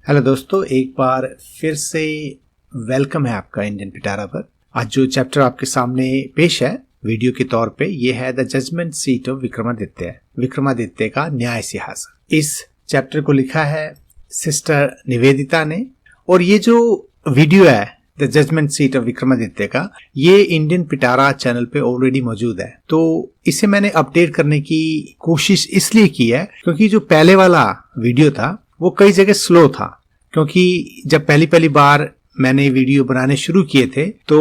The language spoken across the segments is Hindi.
हेलो दोस्तों, एक बार फिर से वेलकम है आपका इंडियन पिटारा पर। आज जो चैप्टर आपके सामने पेश है वीडियो के तौर पे, ये है the judgement seat of Vikramaditya, Vikramaditya का न्याय सिंहासन। इस चैप्टर को लिखा है सिस्टर निवेदिता ने, और ये जो वीडियो है the judgement seat of Vikramaditya का, ये इंडियन पिटारा चैनल पे ऑलरेडी मौजूद है। तो इसे मैंने अपडेट करने की कोशिश इसलिए की है क्योंकि जो पहले वाला वीडियो था वो कई जगह स्लो था, क्योंकि जब पहली बार मैंने वीडियो बनाने शुरू किए थे तो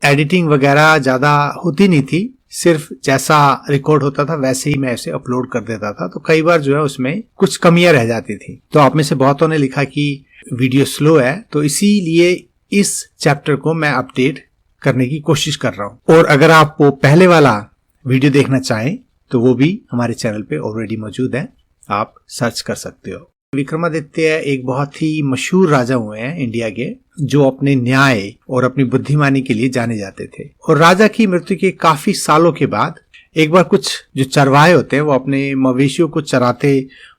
एडिटिंग वगैरह ज्यादा होती नहीं थी, सिर्फ जैसा रिकॉर्ड होता था वैसे ही मैं इसे अपलोड कर देता था। तो कई बार जो है उसमें कुछ कमियां रह जाती थी। तो आप में से बहुतों ने लिखा कि वीडियो स्लो है, तो इसीलिए इस चैप्टर को मैं अपडेट करने की कोशिश कर रहा हूं। और अगर आप वो पहले वाला वीडियो देखना चाहें तो वो भी हमारे चैनल पे ऑलरेडी मौजूद है, आप सर्च कर सकते हो। विक्रमादित्य एक बहुत ही मशहूर राजा हुए हैं इंडिया के, जो अपने न्याय और अपनी बुद्धिमानी के लिए जाने जाते थे। और राजा की मृत्यु के काफी सालों के बाद एक बार कुछ जो चरवाहे होते हैं वो अपने मवेशियों को चराते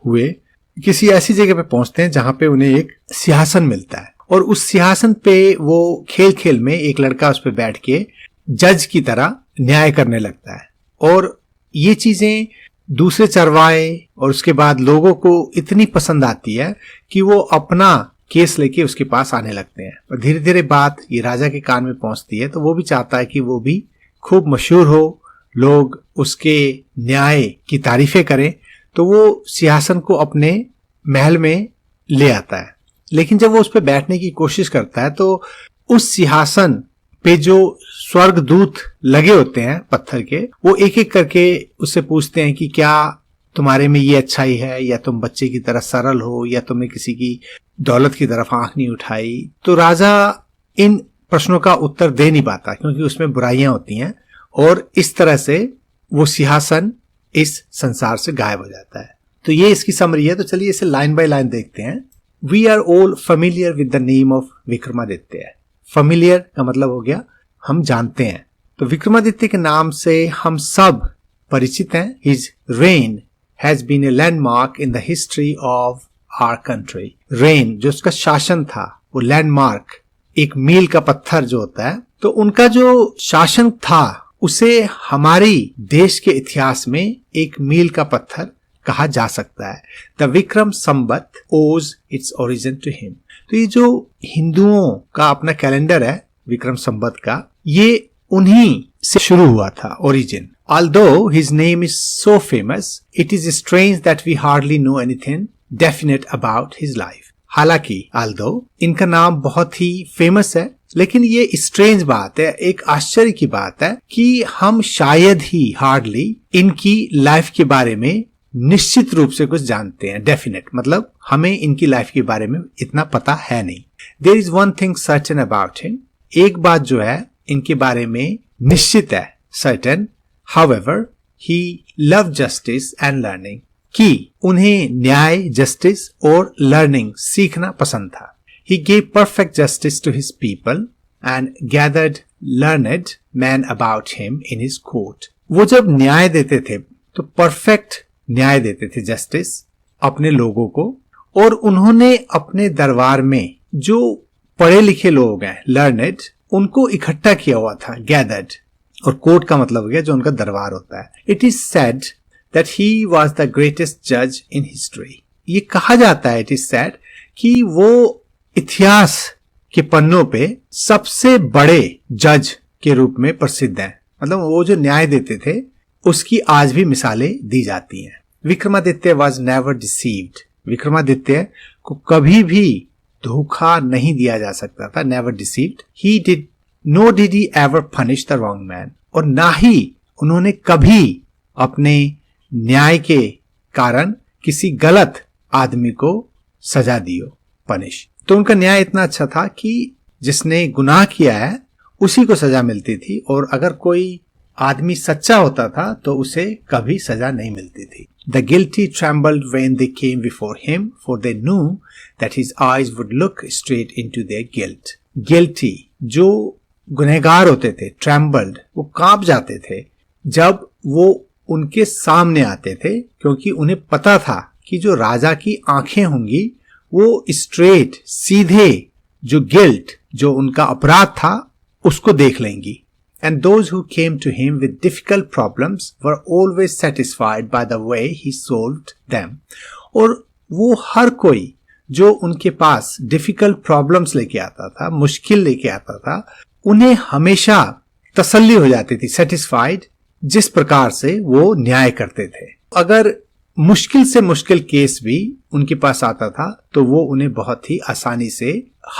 हुए किसी ऐसी जगह पे पहुंचते हैं जहां पे उन्हें एक सिंहासन मिलता है, और उस सिंहासन पे वो खेल खेल में एक लड़का उस पे बैठ के जज की तरह न्याय करने लगता है। और ये चीजें दूसरे चरवाहे और उसके बाद लोगों को इतनी पसंद आती है कि वो अपना केस लेके उसके पास आने लगते हैं। और धीरे धीरे बात ये राजा के कान में पहुंचती है, तो वो भी चाहता है कि वो भी खूब मशहूर हो, लोग उसके न्याय की तारीफें करें। तो वो सिंहासन को अपने महल में ले आता है, लेकिन जब वो उस पर बैठने की कोशिश करता है तो उस सिंहासन पे जो स्वर्गदूत लगे होते हैं पत्थर के, वो एक एक करके उससे पूछते हैं कि क्या तुम्हारे में ये अच्छाई है, या तुम बच्चे की तरह सरल हो, या तुमने किसी की दौलत की तरफ आंख नहीं उठाई। तो राजा इन प्रश्नों का उत्तर दे नहीं पाता क्योंकि उसमें बुराइयां होती हैं, और इस तरह से वो सिंहासन इस संसार से गायब हो जाता है। तो ये इसकी समरी है। तो चलिए इसे लाइन बाय लाइन देखते हैं। We are all familiar with the name of Vikramaditya. Familiar का मतलब हो गया हम जानते हैं। तो विक्रमादित्य के नाम से हम सब परिचित हैं। His reign has been a landmark in the history of our country. Reign जो उसका शासन था, वो लैंडमार्क, एक मील का पत्थर जो होता है, तो उनका जो शासन था उसे हमारी देश के इतिहास में एक मील का पत्थर कहा जा सकता है। द विक्रम संवत ओज इट्स ओरिजिन टू हिम। तो ये जो हिंदुओं का अपना कैलेंडर है विक्रम संवत का, ये उन्हीं से शुरू हुआ था, origin. Although his name is so famous, it is strange that we hardly know anything definite about his life. हालांकि although इनका नाम बहुत ही फेमस है, लेकिन ये स्ट्रेंज बात है, एक आश्चर्य की बात है कि हम शायद ही हार्डली इनकी लाइफ के बारे में निश्चित रूप से कुछ जानते हैं। डेफिनेट मतलब हमें इनकी लाइफ के बारे में इतना पता है नहीं। There is one thing certain about him. एक बात जो है इनके बारे में निश्चित है, certain. However, he loved justice and learning. कि उन्हें न्याय, जस्टिस और लर्निंग, सीखना पसंद था। He gave perfect justice to his people and gathered learned men about him in his court. वो जब न्याय देते थे तो परफेक्ट न्याय देते थे, जस्टिस, अपने लोगों को, और उन्होंने अपने दरबार में जो पढ़े लिखे लोग हैं, लर्नेड, उनको इकट्ठा किया हुआ था, गैदर्ड। और कोर्ट का मतलब हो गया जो उनका दरबार होता है। It is said that he was the greatest जज इन हिस्ट्री। ये कहा जाता है, इट इज सेड, कि वो इतिहास के पन्नों पे सबसे बड़े जज के रूप में प्रसिद्ध हैं। मतलब वो जो न्याय देते थे उसकी आज भी मिसालें दी जाती हैं। Vikramaditya was never deceived. Vikramaditya को कभी भी धोखा नहीं दिया जा सकता था, never deceived. He did no did he ever punish the wrong man. और ना ही उन्होंने कभी अपने न्याय के कारण किसी गलत आदमी को सजा दी हो, पनिश। तो उनका न्याय इतना अच्छा था कि जिसने गुनाह किया है उसी को सजा मिलती थी, और अगर कोई आदमी सच्चा होता था तो उसे कभी सजा नहीं मिलती थी। The guilty trembled when they came before him, for they knew that his eyes would look straight into their guilt. Guilty, जो गुनहगार होते थे, trembled, वो कांप जाते थे जब वो उनके सामने आते थे, क्योंकि उन्हें पता था कि जो राजा की आंखें होंगी वो स्ट्रेट सीधे जो गिल्ट, जो उनका अपराध था, उसको देख लेंगी. And those who came to him with difficult problems were always satisfied by the way he solved them. और वो हर कोई जो उनके पास डिफिकल्ट प्रॉब्लम्स लेके आता था, मुश्किल लेके आता था, उन्हें हमेशा तसल्ली हो जाती थी, सेटिस्फाइड, जिस प्रकार से वो न्याय करते थे. अगर मुश्किल से मुश्किल केस भी उनके पास आता था तो वो उन्हें बहुत ही आसानी से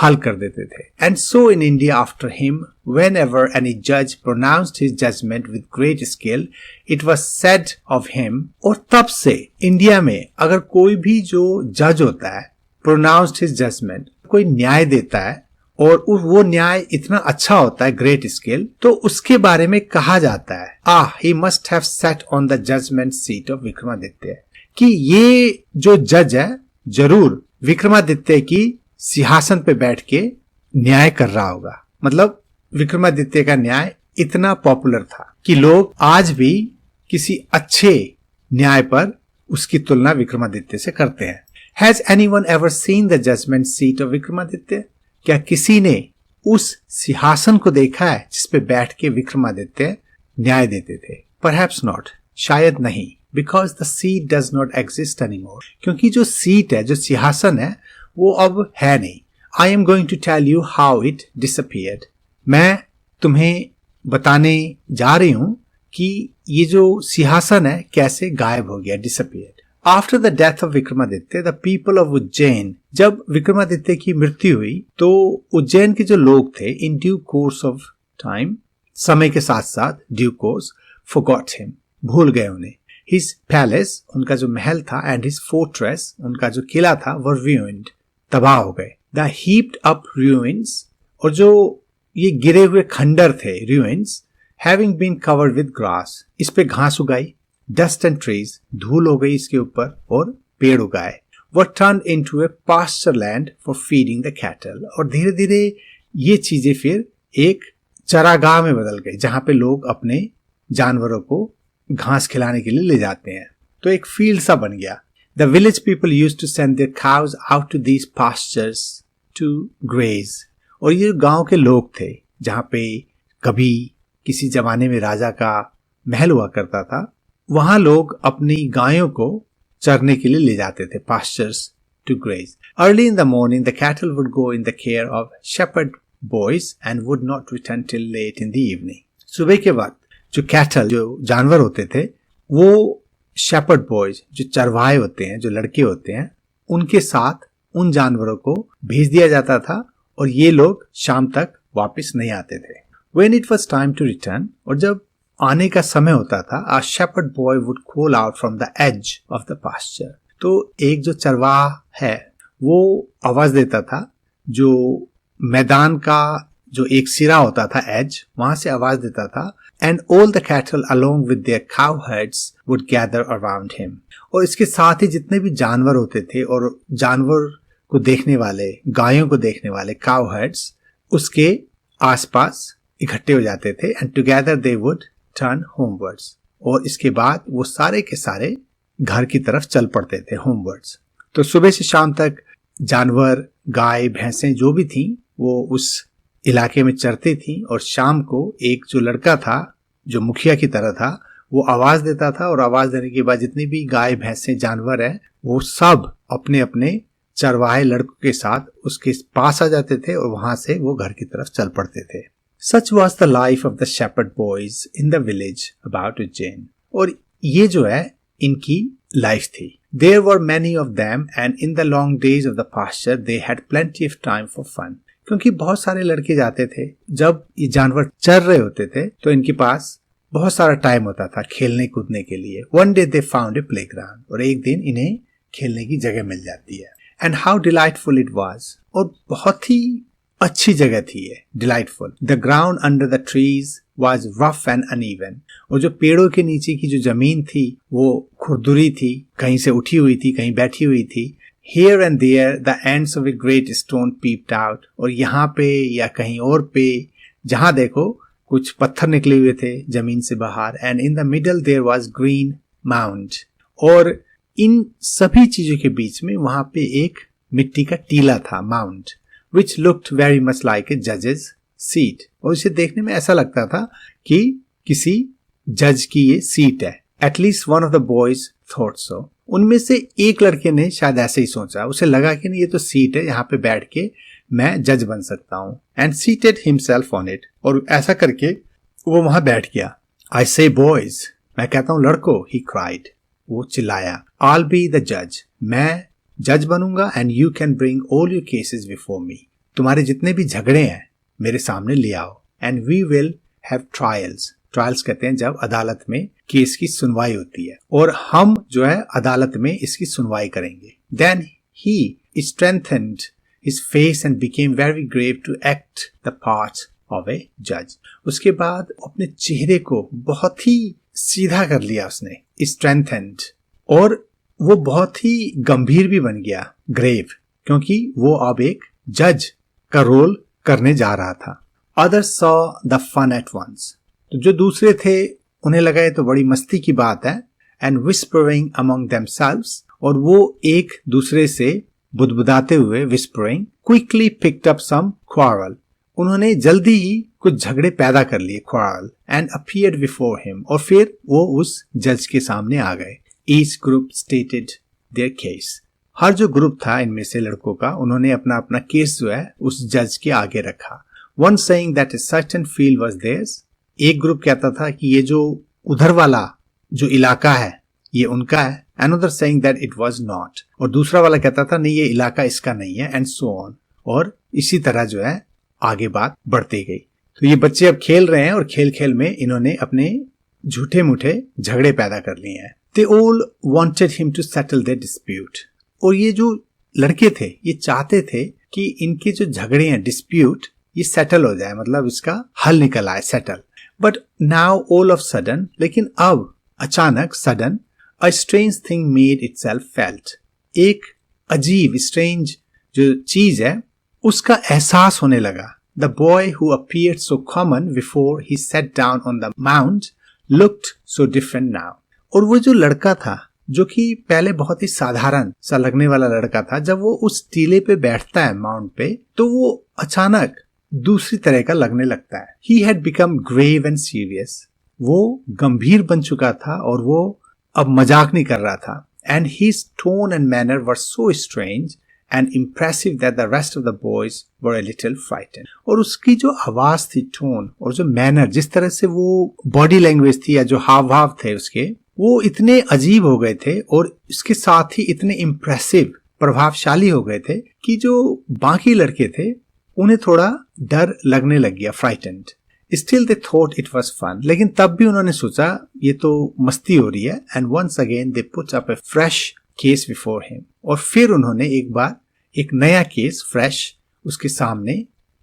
हल कर देते थे. And so in India after him whenever any judge pronounced his judgment with great skill, it was said of him. और तब से इंडिया में अगर कोई भी जो जज होता है, pronounced his judgment, कोई न्याय देता है और वो न्याय इतना अच्छा होता है, ग्रेट स्किल, तो उसके बारे में कहा जाता है, he must have sat on the judgment seat of Vikramaditya, कि ये जो जज है जरूर विक्रमादित्य की सिंहासन पे बैठ के न्याय कर रहा होगा. मतलब विक्रमादित्य का न्याय इतना पॉपुलर था कि लोग आज भी किसी अच्छे न्याय पर उसकी तुलना विक्रमादित्य से करते हैं. Has anyone ever seen the judgment seat of Vikramaditya? क्या किसी ने उस सिंहासन को देखा है जिसपे बैठ के विक्रमादित्य न्याय देते थे? Perhaps not, शायद नहीं, because the seat does not exist anymore. क्योंकि जो सीट है, जो सिंहासन है, वो अब है नहीं. I am going to tell you how it disappeared. मैं तुम्हें बताने जा रही हूं कि ये जो सिंहासन है कैसे गायब हो गया, disappeared. After the death of Vikramaditya, the people of Ujjain, जब विक्रमादित्य की मृत्यु हुई तो उज्जैन के जो लोग थे, in due course of time, समय के साथ साथ, due course, forgot him, भूल गए उन्हें. His palace, उनका जो महल था, and his fortress, उनका जो किला था, were ruined, तबाह हो गए. The heaped up ruins, और जो ये गिरे हुए खंडर थे, ruins, having been covered with grass, इस पे घास उगाई, dust and trees, धूल हो गई इसके ऊपर और पेड़ उगाए, were turned into a pasture land for feeding the cattle. और धीरे धीरे ये चीजें फिर एक चरागाह में बदल गई जहां पे लोग अपने जानवरों को घास खिलाने के लिए ले जाते हैं. तो एक फील्ड सा बन गया. The village people used to send their cows out to these pastures to graze. और ये गांव के लोग थे जहां पे कभी किसी जमाने में राजा का महल हुआ करता था, वहां लोग अपनी गायों को चरने के लिए ले जाते थे, pastures to graze. Early in the morning the cattle would go in the care of shepherd boys and would not return till late in the evening. सुबह के वक्त जो कैटल, जो जानवर होते थे, वो शेपर्ड बॉयज, जो चरवाहे होते हैं, जो लड़के होते हैं, उनके साथ उन जानवरों को भेज दिया जाता था और ये लोग शाम तक वापस नहीं आते थे. When it was time to return, और जब आने का समय होता था, a shepherd boy would call out from the edge of the pasture. तो एक जो चरवाहा है वो आवाज देता था, जो मैदान का जो एक सिरा होता था, एज, वहां से आवाज देता था, and all the cattle along with their cowherds would gather around him. और इसके साथ ही जितने भी जानवर होते थे और जानवर को देखने वाले, गायों को देखने वाले, cowherds, उसके आसपास इकट्ठे हो जाते थे, and together they would turn homewards. और इसके बाद वो सारे के सारे घर की तरफ चल पड़ते थे, homewards. तो सुबह से शाम तक जानवर, गाय, भैंसें जो भी थी वो उस इलाके में चरती थी और शाम को एक जो लड़का था, जो मुखिया की तरह था, वो आवाज देता था और आवाज देने के बाद जितनी भी गाय, भैंसें, जानवर है, वो सब अपने अपने चरवाहे लड़कों के साथ उसके पास आ जाते थे और वहां से वो घर की तरफ चल पड़ते थे. Such was the life of the shepherd boys in the village about Ujjain. और ये जो है इनकी लाइफ थी. There were many of them and in the long days of the pasture they had plenty of time for fun. क्योंकि बहुत सारे लड़के जाते थे, जब ये जानवर चर रहे होते थे तो इनके पास बहुत सारा टाइम होता था खेलने कूदने के लिए. One day they found a playground. और एक दिन इन्हें खेलने की जगह मिल जाती है. And how delightful it was. और बहुत ही अच्छी जगह थी ये, delightful. The ground under the trees was rough and uneven. और जो पेड़ों के नीचे की जो जमीन थी वो खुरदुरी थी, कहीं से उठी हुई थी, कहीं बैठी हुई थी. Here and there the ends of a great stone peeped out. और यहाँ पे या कहीं और पे जहाँ देखो कुछ पत्थर निकले हुए थे जमीन से बाहर. And in the middle there was green mound. और इन सभी चीजों के बीच में वहां पे एक मिट्टी का टीला था, mount, which looked very much like a जजेस सीट, और इसे देखने में ऐसा लगता था कि किसी जज की ये सीट है। At least one of the boys thought so, उनमें से एक लड़के ने शायद ऐसे ही सोचा, उसे लगा कि नहीं ये तो सीट है, यहाँ पे बैठ के मैं जज बन सकता हूँ, and seated himself on it, और ऐसा करके वो वहां बैठ गया। आई से बॉयज, मैं कहता हूँ लड़कों, ही क्राइड, वो चिल्लाया, I'll be the judge, मैं जज बनूंगा, and you can bring all your cases before me, तुम्हारे जितने भी झगड़े हैं मेरे सामने ले आओ, and we will have trials, trials कहते हैं जब अदालत में केस की सुनवाई होती है, और हम जो है अदालत में इसकी सुनवाई करेंगे। Then he strengthened his face and became very grave to act the part of a जज, उसके बाद अपने चेहरे को बहुत ही सीधा कर लिया उसने, स्ट्रेंथेंड, और वो बहुत ही गंभीर भी बन गया, ग्रेव, क्योंकि वो अब एक जज का रोल करने जा रहा था। Others saw the fun at once, तो जो दूसरे थे उन्हें लगा ये तो बड़ी मस्ती की बात है, and whispering among themselves, और वो एक दूसरे से बुदबुदाते हुए whispering quickly picked up some quarrel, उन्होंने जल्दी ही कुछ झगड़े पैदा कर लिए, quarrel, and appeared before him, और फिर वो उस जज के सामने आ गए। Each group stated their case, हर जो ग्रुप था इनमें से लड़कों का, उन्होंने अपना अपना केस जो है उस जज के आगे रखा। One saying that a certain field was theirs, एक ग्रुप कहता था कि ये जो उधर वाला जो इलाका है ये उनका है, another saying that it was not, और दूसरा वाला कहता था नहीं ये इलाका इसका नहीं है, and so on, और इसी तरह जो है आगे बात बढ़ती गई। तो ये बच्चे अब खेल रहे हैं और खेल खेल में इन्होंने अपने झूठे मूठे झगड़े पैदा कर लिए हैं। They all wanted him to settle their dispute, और ये जो लड़के थे ये चाहते थे कि इनके जो झगड़े हैं, डिस्प्यूट, ये सेटल हो जाए, मतलब इसका हल निकल आए, settle. But now all of sudden, लेकिन अब अचानक, sudden, a strange thing made itself felt, एक अजीब स्ट्रेंज जो चीज है उसका एहसास होने लगा। The boy who appeared so common before he set down on the mount looked so different now, और वो जो लड़का था जो कि पहले बहुत ही साधारण सा लगने वाला लड़का था, जब वो उस टीले पे बैठता है माउंट पे, तो वो अचानक दूसरी तरह का लगने लगता है। He had become grave and serious, वो गंभीर बन चुका था और वो अब मजाक नहीं कर रहा था। And his tone and manner were so strange and impressive that the rest of the boys were a little frightened, और उसकी जो आवाज थी, टोन, और जो मैनर, जिस तरह से वो बॉडी लैंग्वेज थी या जो हाव भाव थे उसके, वो इतने अजीब हो गए थे और इसके साथ ही इतने इम्प्रेसिव, प्रभावशाली हो गए थे कि जो बाकी लड़के थे उन्हें थोड़ा डर लगने लग गया, frightened. Still they thought it was fun, लेकिन तब भी उन्होंने सोचा ये तो मस्ती हो रही है। And once again they put up a fresh case before him, और फिर उन्होंने एक बार एक नया केस फ्रेश उसके सामने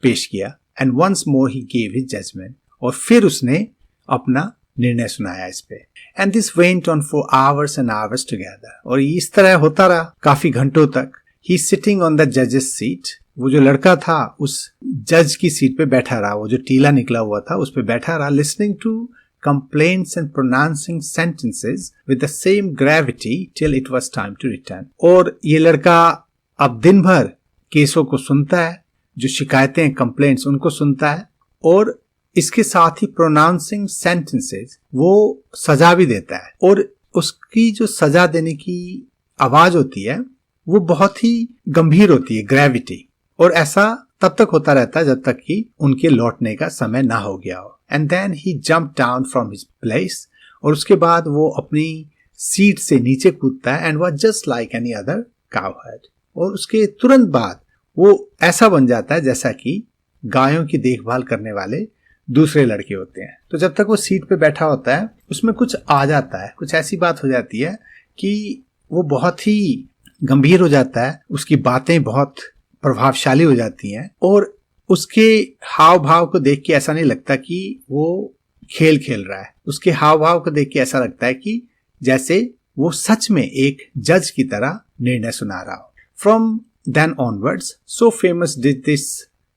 पेश किया। And once more he gave his judgment, और फिर उसने अपना निर्णय सुनाया इस पे। And this went on for hours and hours together, और इस तरह होता रहा काफी घंटों तक। ही सिटिंग ऑन द जजेस सीट, वो जो लड़का था उस जज की सीट पे बैठा रहा, वो जो टीला निकला हुआ था उस पे बैठा रहा, listening to complaints and pronouncing sentences with the same gravity till it was time to return, और ये लड़का अब दिन भर केसों को सुनता है, जो शिकायतें, कंप्लेंट्स, उनको सुनता है, और इसके साथ ही प्रोनाउंसिंग सेंटेंसेस, वो सजा भी देता है, और उसकी जो सजा देने की आवाज होती है वो बहुत ही गंभीर होती है, ग्रेविटी, और ऐसा तब तक होता रहता है जब तक कि उनके लौटने का समय ना हो गया हो। And then he jump down from his place, और उसके बाद वो अपनी सीट से नीचे कूदता है, and was just like any other cowherd, और उसके तुरंत बाद वो ऐसा बन जाता है जैसा कि गायों की देखभाल करने वाले दूसरे लड़के होते हैं। तो जब तक वो सीट पे बैठा होता है उसमें कुछ आ जाता है, कुछ ऐसी बात हो जाती है कि वो बहुत ही गंभीर हो जाता है, उसकी बातें बहुत प्रभावशाली हो जाती हैं, और उसके हाव भाव को देख के ऐसा नहीं लगता कि वो खेल खेल रहा है। उसके हाव भाव को देख के ऐसा लगता है कि जैसे वो सच में एक जज की तरह निर्णय सुना रहा हो। From then onwards so famous did this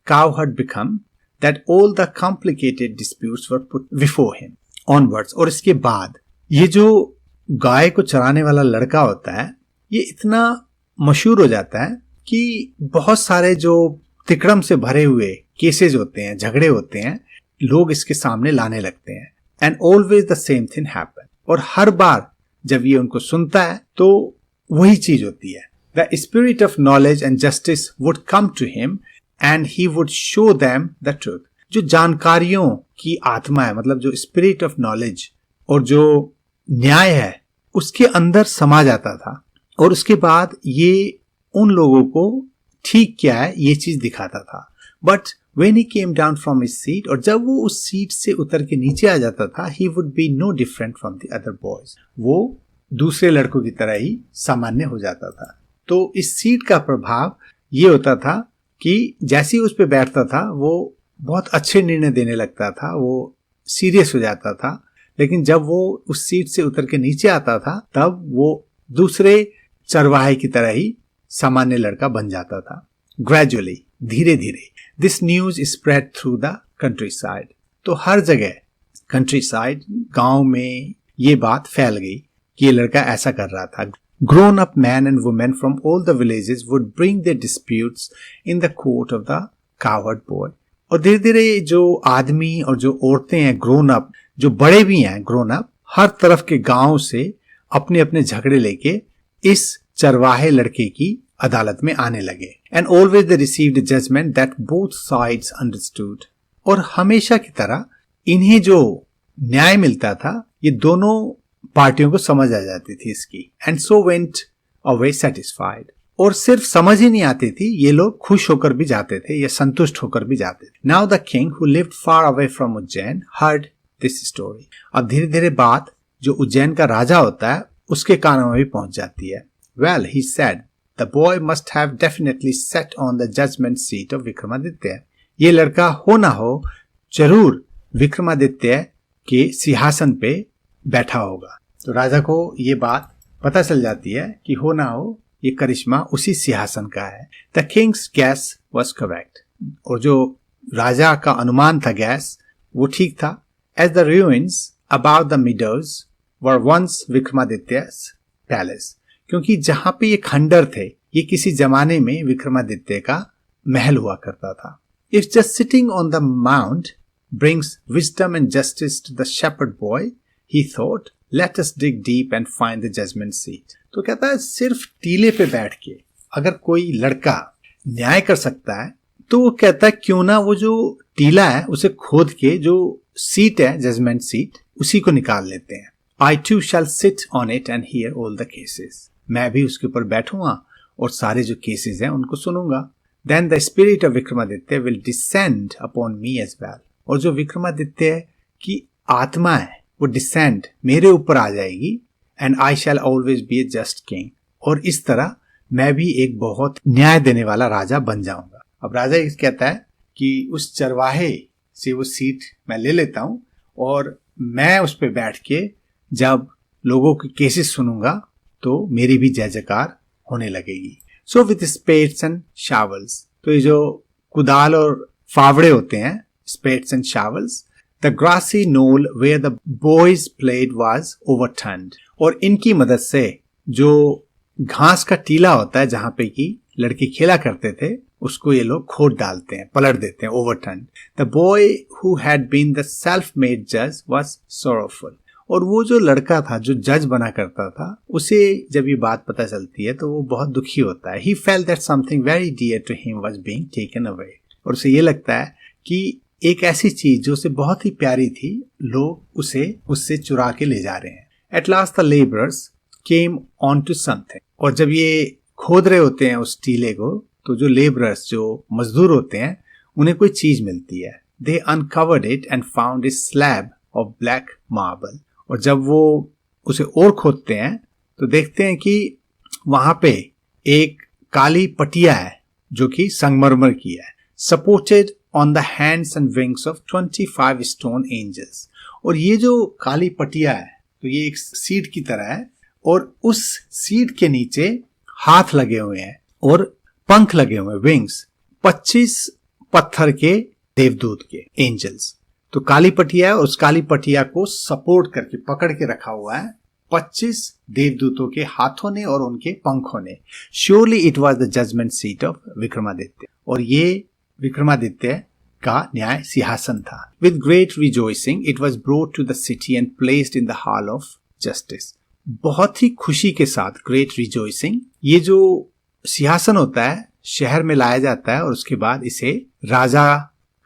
cowherd become that all the complicated disputes were put before him onwards, और इसके बाद ये जो गाय को चराने वाला लड़का होता है ये इतना मशहूर हो जाता है कि बहुत सारे जो तिकड़म से भरे हुए केसेस होते हैं, झगड़े होते हैं, लोग इसके सामने लाने लगते हैं। And always the same thing happen, और हर बार जब ये उनको सुनता है तो वही चीज होती है। The spirit of knowledge and justice would come to him and he would show them the truth. जो जानकारियों की आत्मा है, मतलब जो स्पिरिट ऑफ नॉलेज और जो न्याय है, उसके अंदर समा जाता था, और उसके बाद ये उन लोगों को ठीक क्या है ये चीज दिखाता था। But when he came down from his seat, और जब वो उस सीट से उतर के नीचे आ जाता था, he would be no different from the other boys, वो दूसरे लड़कों की तरह ही सामान्य हो जाता था। तो इस सीट का प्रभाव ये होता था कि जैसे ही उस पे बैठता था वो बहुत अच्छे निर्णय देने लगता था, वो सीरियस हो जाता था, लेकिन जब वो उस सीट से उतर के नीचे आता था तब वो दूसरे चरवाहे की तरह ही सामान्य लड़का बन जाता था। ग्रेजुअली, धीरे धीरे, this news spread through the country side. तो हर जगह कंट्री साइड, गांव में ये बात फैल गई कि ये लड़का ऐसा कर रहा था। Grown up man and women from all the villages would bring their disputes in the court of the coward boy. और धीरे धीरे जो आदमी और जो औरतें हैं ग्रोन अप, जो बड़े भी हैं ग्रोन अप, हर तरफ के गांव से अपने अपने झगड़े लेके इस चरवाहे लड़के की अदालत में आने लगे। And always they received judgment that both sides understood. और हमेशा की तरह इन्हें जो न्याय मिलता था ये दोनों पार्टियों को समझ आ जाती थी इसकी। And so went away satisfied. और सिर्फ समझ ही नहीं आती थी, ये लोग खुश होकर भी जाते थे या संतुष्ट होकर भी जाते थे। Now the king who lived far away from Ujjain heard this story. अब धीरे धीरे बात जो उज्जैन का राजा होता है उसके कानों में भी पहुंच जाती है। Well he said the boy must have definitely sat on the judgement seat of Vikramaditya. ये लड़का हो ना हो जरूर विक्रमादित्य के सिंहासन पे बैठा होगा। तो राजा को ये बात पता चल जाती है कि हो ना हो ये करिश्मा उसी सिंहासन का है। The Kings gas was correct. और जो राजा का अनुमान था गैस, वो ठीक था। As the ruins about the meadows were once Vikramaditya's palace। क्योंकि जहां पे ये खंडर थे ये किसी जमाने में विक्रमादित्य का महल हुआ करता था। If just sitting on the mount brings wisdom and justice to the shepherd boy, he thought, let us dig deep and find the judgment seat। तो कहता है सिर्फ टीले पे बैठ के अगर कोई लड़का न्याय कर सकता है तो वो कहता है क्यों ना वो जो टीला है उसे खोद के जो सीट है जजमेंट सीट उसी को निकाल लेते हैं। I too shall sit on it and hear all the cases। मैं भी उसके ऊपर बैठूंगा और सारे जो केसेस हैं उनको सुनूंगा। Then the spirit of Vikramaditya will descend upon me as well। और जो विक्रमादित्य की आत्मा है वो डिसेंड मेरे ऊपर आ जाएगी। And I shall always be a just king। और इस तरह मैं भी एक बहुत न्याय देने वाला राजा बन जाऊंगा। अब राजा ये कहता है कि उस चरवाहे से वो सीट मैं ले लेता हूं और मैं उस पे बैठ के जब लोगों के केसेस सुनूंगा तो मेरी भी जय जयकार होने लगेगी। So with spades and shovels. तो ये जो कुदाल और फावड़े होते हैं, spades and shovels, the grassy knoll where the boys played was overturned. और इनकी मदद से जो घास का टीला होता है जहां पे कि लड़के खेला करते थे उसको ये लोग खोद डालते हैं, पलट देते हैं, overturn. The boy who had been the self made जज वाज सॉरोफुल। और वो जो लड़का था जो जज बना करता था उसे जब ये बात पता चलती है तो वो बहुत दुखी होता है। He felt that something very dear to him was being taken away. और उसे ये लगता है कि एक ऐसी चीज जो उसे बहुत ही प्यारी थी लोग उसे उससे चुरा के ले जा रहे हैं। At last the labourers came on to something. और जब ये खोद रहे होते हैं उस टीले को तो जो लेबरर्स जो मजदूर होते हैं उन्हें कोई चीज मिलती है। They uncovered it and found a slab of black marble. और जब वो उसे और खोदते हैं तो देखते हैं कि वहां पे एक काली पटिया है जो कि संगमरमर की है। Supported on the hands and wings of 25 stone angels. और ये जो काली पटिया है तो ये एक सीट की तरह है और उस सीट के नीचे हाथ लगे हुए हैं और पंख लगे हुए, विंग्स, 25 पत्थर के देवदूत के, एंजल्स। तो काली पटिया है, उस काली पटिया को सपोर्ट करके पकड़ के रखा हुआ है 25 देवदूतों के हाथों ने और उनके पंखों ने। Surely it was the judgement seat of Vikramaditya, और ये विक्रमादित्य का न्याय सिंहासन था। With great rejoicing it was brought to the city and placed in the hall of justice. बहुत ही खुशी के साथ, ग्रेट रिजॉइसिंग, ये जो सिंहासन होता है शहर में लाया जाता है और उसके बाद इसे राजा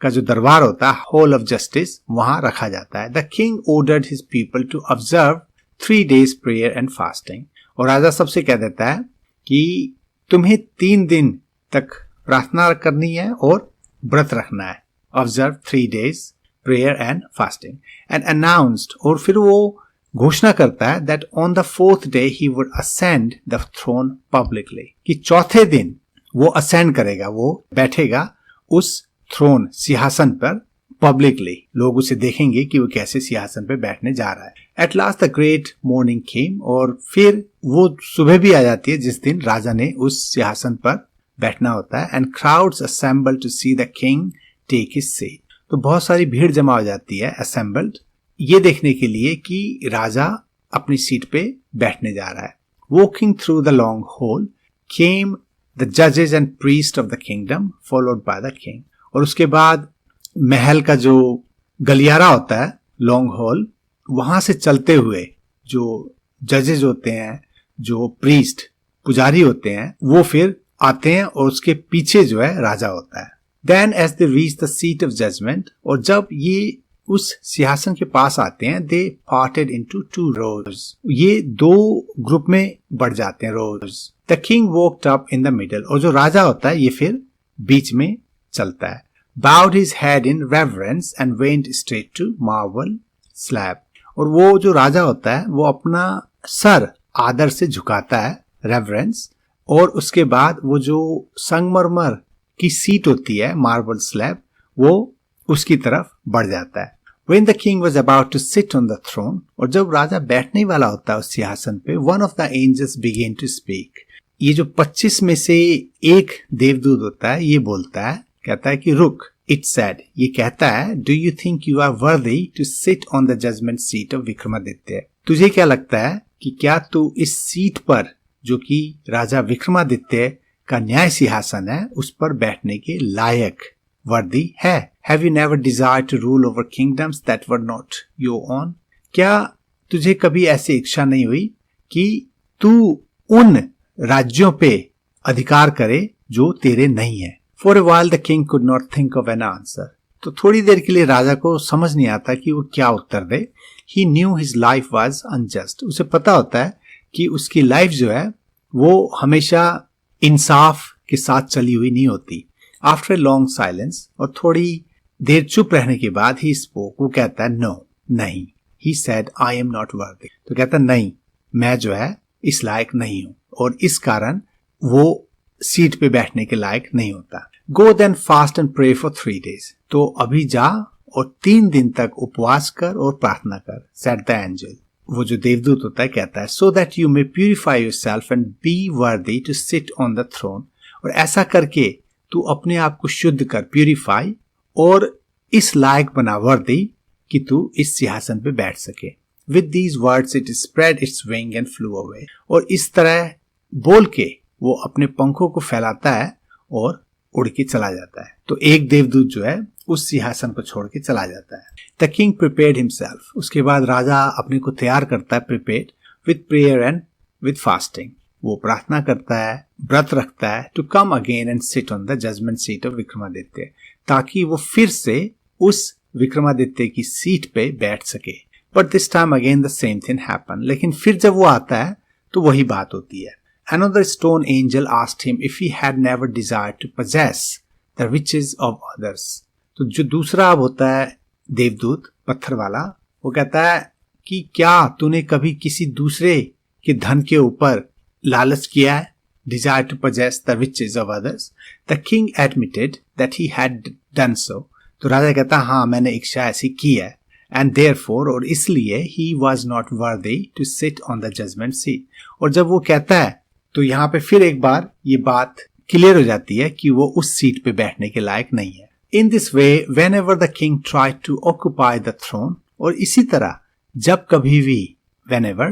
का जो दरबार होता है, हॉल ऑफ जस्टिस, वहां रखा जाता है। The king ordered his people to observe 3 days prayer and fasting. और राजा सबसे कह देता है कि तुम्हें 3 दिन तक प्रार्थना करनी है और व्रत रखना है। Observe 3 days prayer and fasting and announced, और फिर वो घोषणा करता है that on the 4th day he would ascend the throne publicly, कि चौथे दिन वो असेंड करेगा, वो बैठेगा उस थ्रोन सिंहासन पर पब्लिकली। लोग उसे देखेंगे कि वो कैसे सिंहासन पे बैठने जा रहा है। At last the great morning came, और फिर वो सुबह भी आ जाती है जिस दिन राजा ने उस सिंहासन पर बैठना होता है। And crowds assembled to see the king take his seat. तो बहुत सारी भीड़ जमा हो जाती है, असेंबल्ड, ये देखने के लिए कि राजा अपनी सीट पे बैठने जा रहा है। Walking through the long hall came the जजेस and priest of the kingdom followed by the king. और उसके बाद महल का जो गलियारा होता है, लॉन्ग हॉल, वहां से चलते हुए जो जजेस होते हैं, जो प्रीस्ट पुजारी होते हैं, वो फिर आते हैं और उसके पीछे जो है राजा होता है। Then as they reach the seat of judgment, और जब ये उस सिंहासन के पास आते हैं, दे पार्टेड इनटू 2 rows, ये 2 ग्रुप में बढ़ जाते हैं, रोज। The king walked up in the middle, और जो राजा होता है ये फिर बीच में चलता है। bowed his head in reverence and went straight to marble slab, और वो जो राजा होता है वो अपना सर आदर से झुकाता है, रेवरेंस, और उसके बाद वो जो संगमरमर की सीट होती है, मार्बल स्लैब, वो उसकी तरफ बढ़ जाता है। When the king was about to sit on the throne, और जब राजा बैठने वाला होता है उस सिंहासन पे, one of the angels began to speak। ये जो 25 में से एक देवदूत होता है, ये बोलता है, कहता है कि रुक। It said, ये कहता है, Do you think you are worthy to sit on the judgment seat of Vikramaditya? तुझे क्या लगता है कि क्या तू इस सीट पर, जो कि राजा विक्रमादित्य का न्याय सिंहासन है, उस पर बैठने के लायक, वर्दी है? Have you never desired to rule over kingdoms that were not your own? क्या तुझे कभी ऐसी इच्छा नहीं हुई कि तू उन राज्यों पे अधिकार करे जो तेरे नहीं है? For a while the king could not think of an answer. तो थोड़ी देर के लिए राजा को समझ नहीं आता कि वो क्या उत्तर दे। He knew his life was unjust. उसे पता होता है कि उसकी लाइफ जो है वो हमेशा इंसाफ के साथ चली हुई नहीं होती। After a long silence, और थोड़ी देर चुप रहने के बाद he spoke, वो कहता है no, नहीं। He said, I am not worthy. तो कहता नहीं, मैं जो है इस लायक नहीं हूं, और इस कारण वो सीट पे बैठने के लायक नहीं होता। Go then fast and pray for 3 days. तो अभी जा और 3 दिन तक उपवास कर और प्रार्थना कर, said the angel. वो जो देवदूत होता है कहता है, so that you may purify yourself and be worthy to sit on the throne. और ऐसा करके तू अपने आप को शुद्ध कर, प्यूरिफाई, और इस लायक बना, वर्दी, कि तू इस सिंहासन पे बैठ सके। With these words it spread its wing and flew away. और इस तरह बोल के वो अपने पंखों को फैलाता है और उड़ के चला जाता है। तो एक देवदूत जो है उस सिंहासन को छोड़ के चला जाता है। द किंग प्रिपेयर्ड हिमसेल्फ, उसके बाद राजा अपने को तैयार करता है, prepared with prayer and with fasting, वो प्रार्थना करता है, व्रत रखता है, to come again and sit on the judgement seat of Vikramaditya, ताकि वो फिर से उस विक्रमादित्य की सीट पे बैठ सके। But this time again the same thing happen, लेकिन फिर जब वो आता है तो वही बात होती है। Another stone angel asked him if he had never desired to possess the riches of others. तो जो दूसरा अब होता है देवदूत, पत्थर वाला, वो कहता है कि क्या तूने कभी किसी दूसरे के धन के ऊपर लालच किया है? Desire to possess the riches of others. The king admitted that he had done so. तो राजा कहता हाँ, मैंने इच्छा ऐसी की है, and therefore, और इसलिए he was not worthy to sit on the judgment seat. और जब वो कहता है तो यहाँ पे फिर एक बार ये बात क्लियर हो जाती है कि वो उस सीट पे बैठने के लायक नहीं है। In this way whenever the king tried to occupy the throne, और इसी तरह जब कभी भी whenever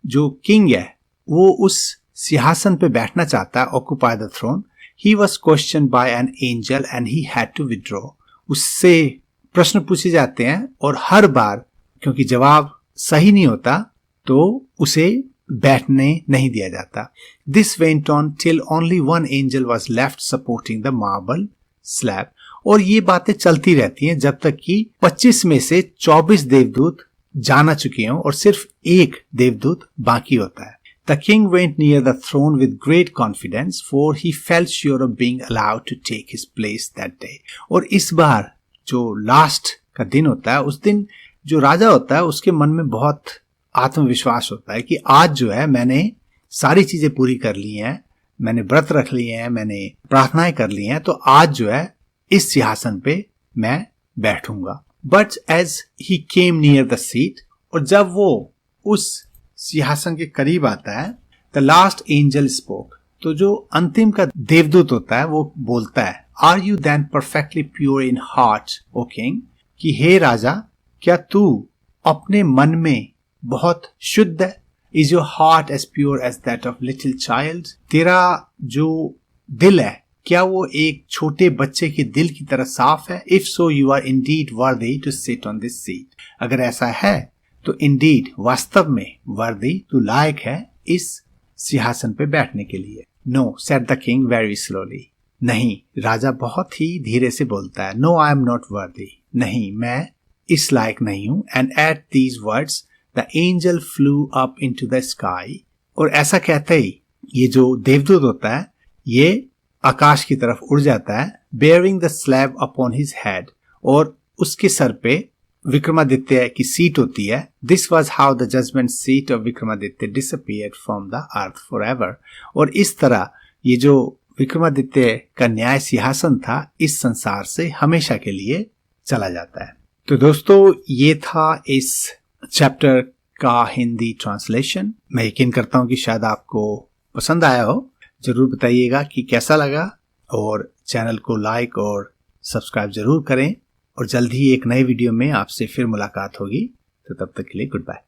जो किंग है वो उस सिंहासन पे बैठना चाहता है, occupy the throne, he was question by an angel and he had to withdraw. उससे प्रश्न पूछे जाते हैं और हर बार क्योंकि जवाब सही नहीं होता तो उसे बैठने नहीं दिया जाता। This went on till only one angel was left supporting the marble slab. और ये बातें चलती रहती हैं जब तक कि 25 में से 24 देवदूत जाना चुके हों और सिर्फ एक देवदूत बाकी होता है। The king went near the throne with great confidence, for he felt sure of being allowed to take his place that day. और इस बार जो लास्ट का दिन होता है, उस दिन जो राजा होता है उसके मन में बहुत आत्मविश्वास होता है कि आज जो है मैंने सारी चीजें पूरी कर ली हैं, मैंने व्रत रख लिए हैं, मैंने प्रार्थनाएं कर ली हैं, तो आज जो है इस सिंहासन पे मैं बैठूंगा। But as he came near the seat, और जब वो उस सिंहासन के करीब आता है, द लास्ट एंजल स्पोक, तो जो अंतिम का देवदूत होता है वो बोलता है, are you then perfectly pure in heart O king, कि हे राजा क्या तू अपने मन में बहुत शुद्ध है? Is your heart as pure as that of little child, तेरा जो दिल है क्या वो एक छोटे बच्चे के दिल की तरह साफ है? If so you are indeed worthy to sit on this seat, अगर ऐसा है तो इंडीड वास्तव में वर्दी, तू लायक है इस सिंहासन पे बैठने के लिए। No said the king very slowly, नहीं, राजा बहुत ही धीरे से बोलता है, no I am not worthy, नहीं मैं इस लायक नहीं हूं। And at these words the angel flu up into the sky, और ऐसा कहते ही ये जो देवदूत होता है ये आकाश की तरफ उड़ जाता है, bearing the slab upon his head, और उसके सर पे विक्रमादित्य की सीट होती है। This was how the judgement seat of Vikramaditya disappeared from the earth for ever, और इस तरह ये जो विक्रमादित्य का न्याय सिंहासन था इस संसार से हमेशा के लिए चला जाता है। तो दोस्तों ये था इस चैप्टर का हिंदी ट्रांसलेशन। मैं यकीन करता हूँ कि शायद आपको पसंद आया हो। जरूर बताइएगा कि कैसा लगा, और चैनल को लाइक और सब्सक्राइब जरूर करें, और जल्द ही एक नए वीडियो में आपसे फिर मुलाकात होगी। तो तब तक के लिए गुड बाय।